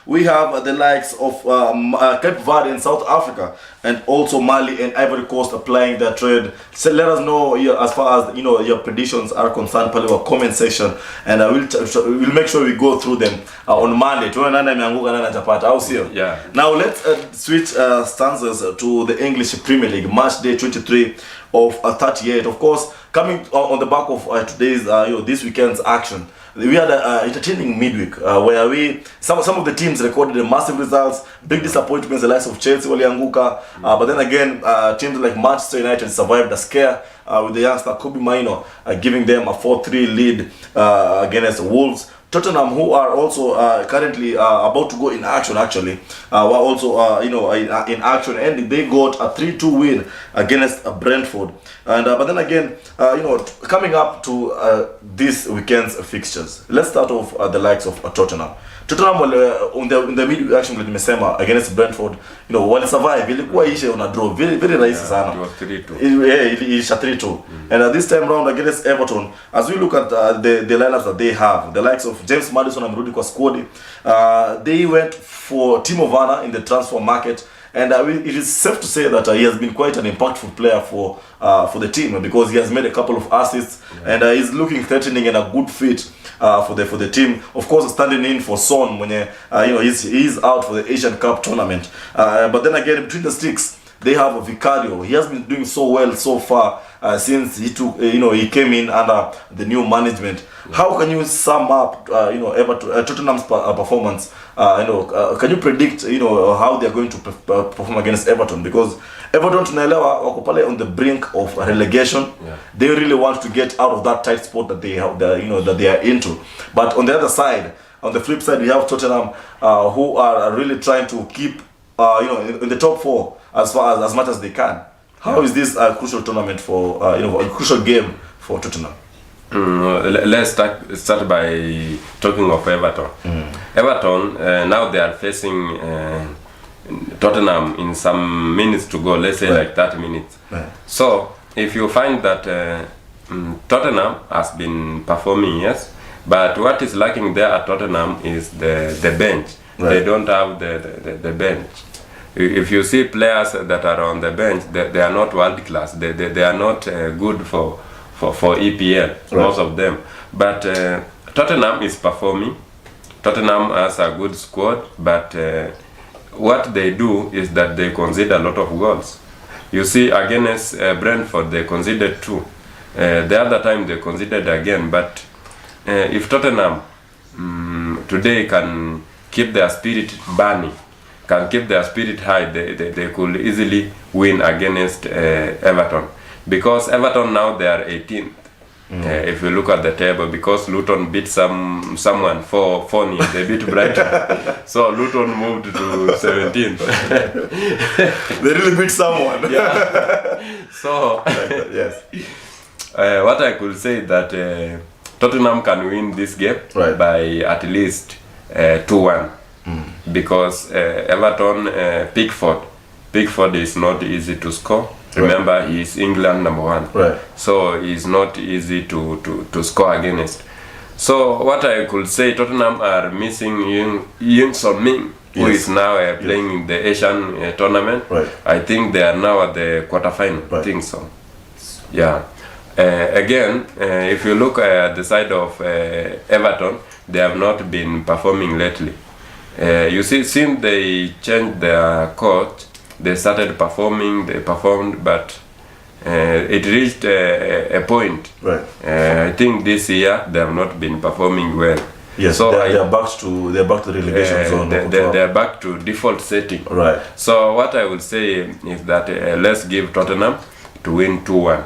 we have the likes of Cape Verde in South Africa, and also Mali and Ivory Coast are playing their trade. So let us know as far as your predictions are concerned, pale our comment section, and we'll make sure we go through them on Monday. Yeah. Now let's switch stanzas to the English Premier League match day 23 of 38. Of course, coming on the back of today's this weekend's action. We had an entertaining midweek where some of the teams recorded massive results, big disappointments, the likes of Chelsea, walianguka, but then again, teams like Manchester United survived a scare with the youngster Kobe Mainoo giving them a 4-3 lead against Wolves. Tottenham, who are also currently about to go in action, actually, were also in action, and they got a 3-2 win against Brentford. And but then again, coming up to this weekend's fixtures, let's start off the likes of Tottenham. Tottenham on the midweek action against Brentford, wali survive, ilikuwa ishe on a draw, very rahisi sana. It was 3-2. 3-2. And this time round against Everton, as we look at the lineups that they have, the likes of James Maddison and Rudy Squad, they went for Timo Werner in the transfer market. And it is safe to say that he has been quite an impactful player for the team, because he has made a couple of assists, and he's looking threatening and a good fit for the team. Of course, standing in for Son when he's out for the Asian Cup tournament. But then again, between the sticks, they have Vicario. He has been doing so well so far since he took he came in under the new management. How can you sum up Tottenham's performance? Can you predict how they are going to perform against Everton? Because Everton tunaelewa wako pale on the brink of relegation. They really want to get out of that tight spot that they have, that they are into. But on the other side, on the flip side, we have Tottenham who are really trying to keep in the top 4 as much as they can. How is this a crucial tournament for a crucial game for Tottenham? Let's start by talking of Everton. Everton, now they are facing Tottenham in some minutes to go, let's say like 30 minutes. So if you find that Tottenham has been performing, yes, but what is lacking there at Tottenham is the bench. They don't have the bench. If you see players that are on the bench, they are not world class. They are not good for EPL, most of them. But Tottenham is performing. Tottenham has a good squad, but what they do is that they concede a lot of goals. You see, against Brentford, they conceded 2. The other time they conceded again. But if Tottenham today can keep their spirit burning, can keep their spirit high, they could easily win against Everton. Because Everton now they are 18th. If you look at the table, because Luton beat someone 4-0, they beat Brighton. So Luton moved to 17th. They really beat someone. Yeah. So yes. What I could say that Tottenham can win this game by at least 2-1. Because Everton, Pickford is not easy to score. Remember, he is England #1. So it's not easy to score against. So what I could say, Tottenham are missing Young Son Min, who is now playing in the Asian tournament. I think they are now at the quarterfinal. I think so. Yeah. Again, if you look at the side of Everton, they have not been performing lately. You see, since they changed their coach, they started performing, they performed, but it reached a point. I think this year they have not been performing well. Yes, so they are back to the relegation zone. They are back to default setting. So what I would say is that let's give Tottenham to win 2-1.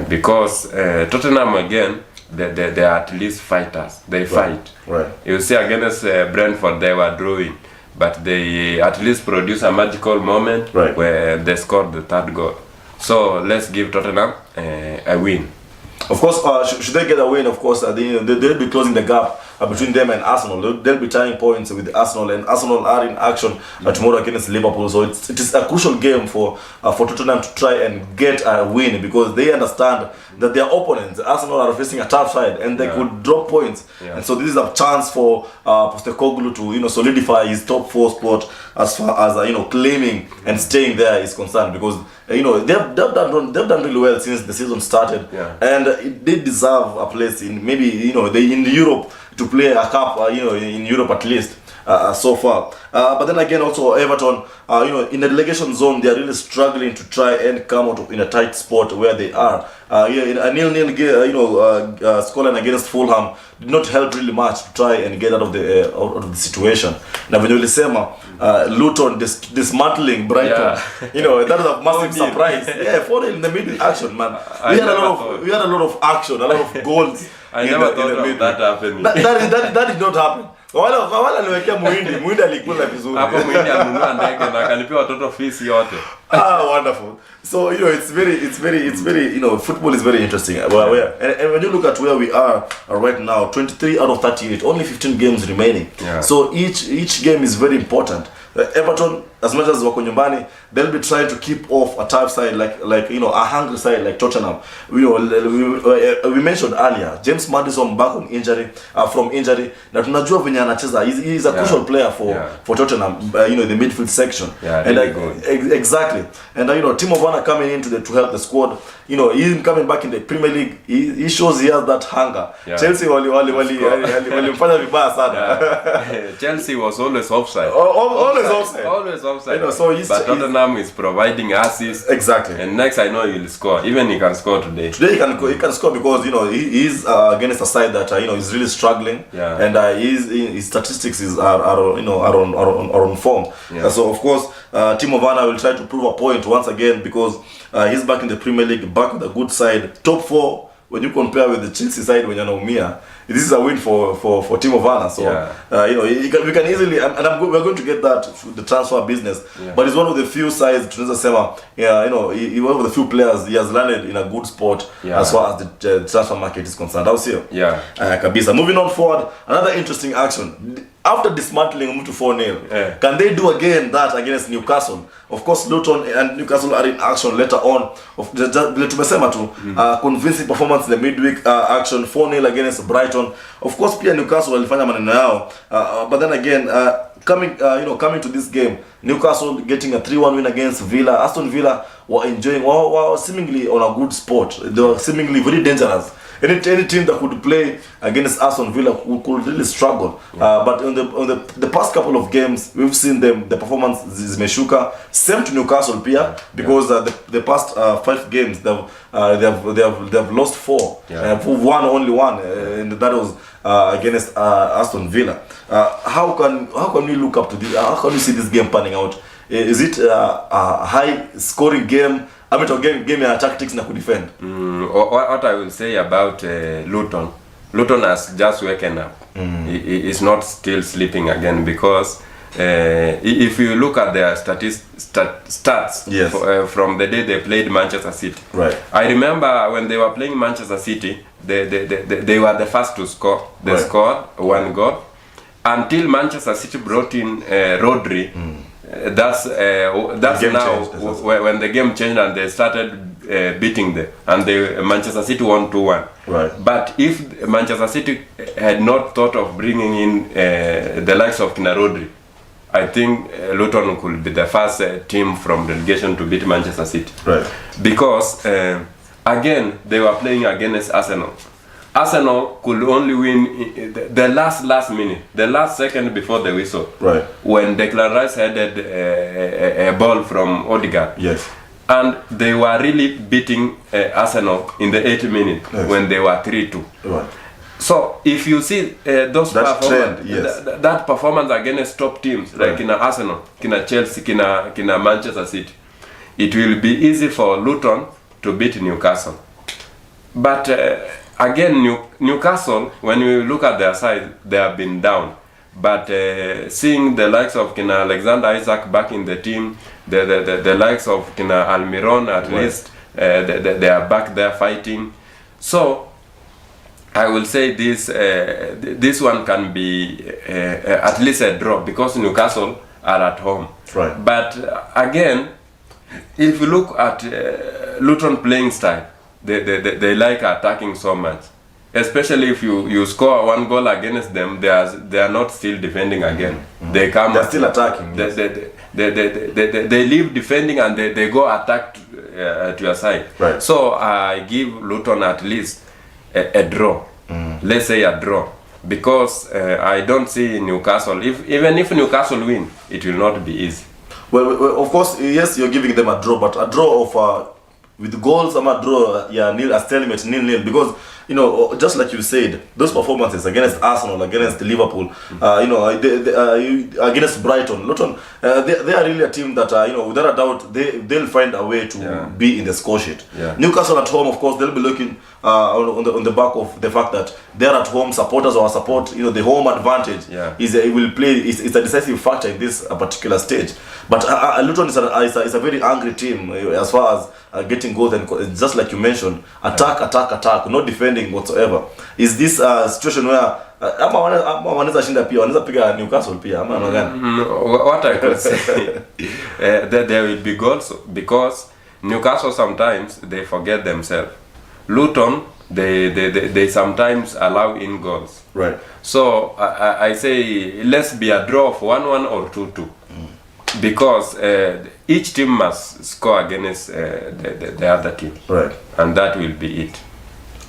Because Tottenham again, they are at least fighters. They fight. You see, against Brentford, they were drawing, but they at least produce a magical moment where they scored the 3rd goal. So let's give Tottenham a win. Of course, should they get a win, of course, they'll be closing the gap between them and Arsenal. They'll be tying points with Arsenal, and Arsenal are in action tomorrow against Liverpool. So it is a crucial game for Tottenham to try and get a win, because they understand that their opponents, Arsenal, are facing a tough side and they could drop points. And so this is a chance for Postecoglou to solidify his top 4 spot as far as claiming and staying there is concerned, because they've done really well since the season started, and they deserve a place in maybe in Europe, to play a cup in Europe at least. So far, but then again, also Everton, in the relegation zone, they are really struggling to try and come out in a tight spot where they are. In a 0-0 scoreline against Fulham did not help really much to try and get out of the situation. Now, when you listen, Luton dismantling Brighton, that was a massive surprise. 4-0 in the middle action, man. We had a lot of action, a lot of goals. I never thought of that happening. That did not happen. Wala aliwekea Muhindi alikula vizuri. Hapo Muhindi alinunua ndege na akalipia watoto fees yote. Wonderful. So it's very football is very interesting. And when you look at where we are right now, 23 out of 38, only 15 games remaining. So each game is very important. Everton, as much as wako nyumbani, they'll be trying to keep off a tough side like a hungry side like Tottenham. We mentioned earlier, James Maddison back on injury, from injury. Na tunajua venye anacheza. He's a crucial player for Tottenham, the midfield section. Exactly. And Timo Werner coming in to help the squad. Him coming back in the Premier League, he shows he has that hunger. Chelsea walimfanya vibaya sana. Chelsea was always offside. Always offside. But Tottenham is providing assists. Exactly. And next I know he will score. Even he can score today. Today he can score because he is against a side that is really struggling. And his statistics are on form. So of course Timo Werner will try to prove a point once again, because he's back in the Premier League, back with a good side, top 4. When you compare with the Chelsea side when you're this is a win for Timo Werner. So we can easily, and we're going to get that through the transfer business. But he's one of the few sides, he one of the few players he has landed in a good spot as far as the transfer market is concerned. I'll see you. Kabisa. Moving on forward, another interesting action. After dismantling move to 4-0, can they do again that against Newcastle? Of course, Luton and Newcastle are in action later on. Tumesema tu convincing performance in the midweek action, 4-0 against Brighton. Of course, pia Newcastle walifanya maneno yao, but then again, coming to this game, Newcastle getting a 3-1 win against Villa. Aston Villa were seemingly on a good spot. They were seemingly very dangerous. Any team that could play against Aston Villa could really struggle. But on the past couple of games, we've seen the performance is meshuka. Same to Newcastle, Pia, because the past 5 games they've lost 4. They've won only 1, and that was against Aston Villa. How can we look up to this? How can we see this game panning out? Is it a high scoring game? I mean, game tactics na defend. What I will say about Luton has just waken up. He is not still sleeping again, because if you look at their stats from the day they played Manchester City. I remember when they were playing Manchester City, they were the first to score. They scored 1 goal until Manchester City brought in Rodri. That's now when the game changed and they started beating them, and Manchester City won 2-1. But if Manchester City had not thought of bringing in the likes of Rodri, I think Luton could be the first team from relegation to beat Manchester City. Because again, they were playing against Arsenal. Arsenal could only win the last minute, the last second before the whistle. When Declan Rice headed a ball from Odegaard. And they were really beating Arsenal in the 80th minute when they were 3-2. So if you see those that performance against top teams like in Arsenal, kina Chelsea, kina Manchester City, it will be easy for Luton to beat Newcastle. But again, Newcastle, when you look at their side, they have been down. But seeing the likes of Kina Alexander Isaac back in the team, the likes of Kina Almiron at least, they are back there fighting. So I will say this one can be at least a draw because Newcastle are at home. Right. But again, if you look at Luton playing style, they like attacking so much. Especially if you score one goal against them, they are not still defending again. They come. They're still attacking. They leave defending and they go attack to your side. Right. So I give Luton at least a draw. Let's say a draw, because I don't see Newcastle. Even if Newcastle win, it will not be easy. Well, of course, yes, you're giving them a draw, but a draw of with goals, I'm a draw, yeah, nil, a stalemate, 0-0, because you know, just like you said, those performances against Arsenal, against Liverpool, you know, against Brighton, Luton, they are really a team that, you know, without a doubt, they'll find a way to be in the score sheet. Yeah. Newcastle at home, of course, they'll be looking on the back of the fact that they're at home, supporters or support, you know, the home advantage is it's a decisive factor in this particular stage. But Luton is a very angry team as far as getting goals, and just like you mentioned, attack, not defending whatsoever. Is this a situation where wanaweza shinda pia, wanaweza piga Newcastle pia ama gani? What I could say, that there will be goals, because Newcastle sometimes they forget themselves. Luton, they sometimes allow in goals. Right. So I say let's be a draw of 1-1 or 2-2. Because each team must score against the other team. Right. And that will be it.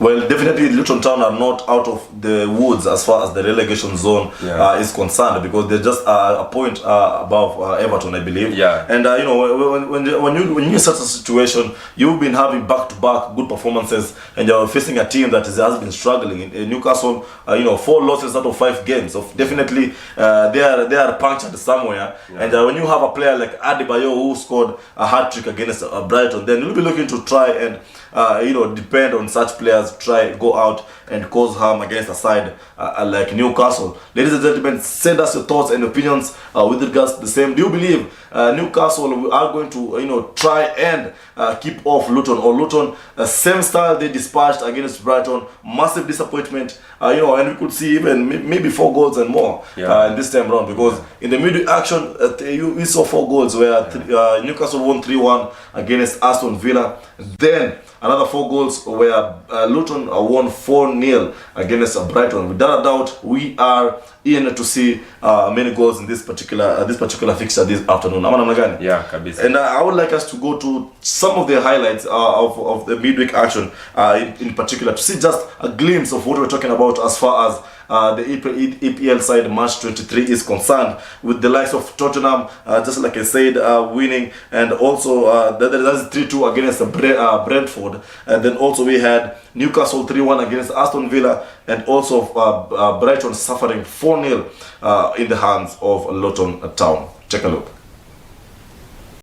Well, definitely Luton Town are not out of the woods as far as the relegation zone is concerned, because they're just a point above Everton, I believe. Yeah. And you know, when you're in such a situation, you've been having back-to-back good performances, and you're facing a team that has been struggling. In Newcastle, you know, 4 losses out of 5 games. So definitely, they are punctured somewhere. Yeah. And when you have a player like Adebayo who scored a hat-trick against Brighton, then you'll be looking to try and you know, depend on such players to try go out and cause harm against a side like Newcastle. Ladies and gentlemen, send us your thoughts and opinions with regards to the same. Do you believe Newcastle are going to, you know, try and keep off Luton, or Luton same style they dispatched against Brighton, massive disappointment, you know, and we could see even maybe 4 goals and more in this time round, because in the middle action we saw 4 goals where Newcastle won 3-1 against Aston Villa. Then another 4 goals where Luton won 4-0 against Brighton. Without a doubt, we are in to see many goals in this particular fixture this afternoon. Yeah, kabisa. And I would like us to go to some of the highlights of the midweek action in particular, to see just a glimpse of what we're talking about as far as the EPL side match 23 is concerned, with the likes of Tottenham, just like I said, winning, and also that's 3-2 against Brentford, and then also we had Newcastle 3-1 against Aston Villa, and also Brighton suffering 4-0 in the hands of Luton Town. Take a look.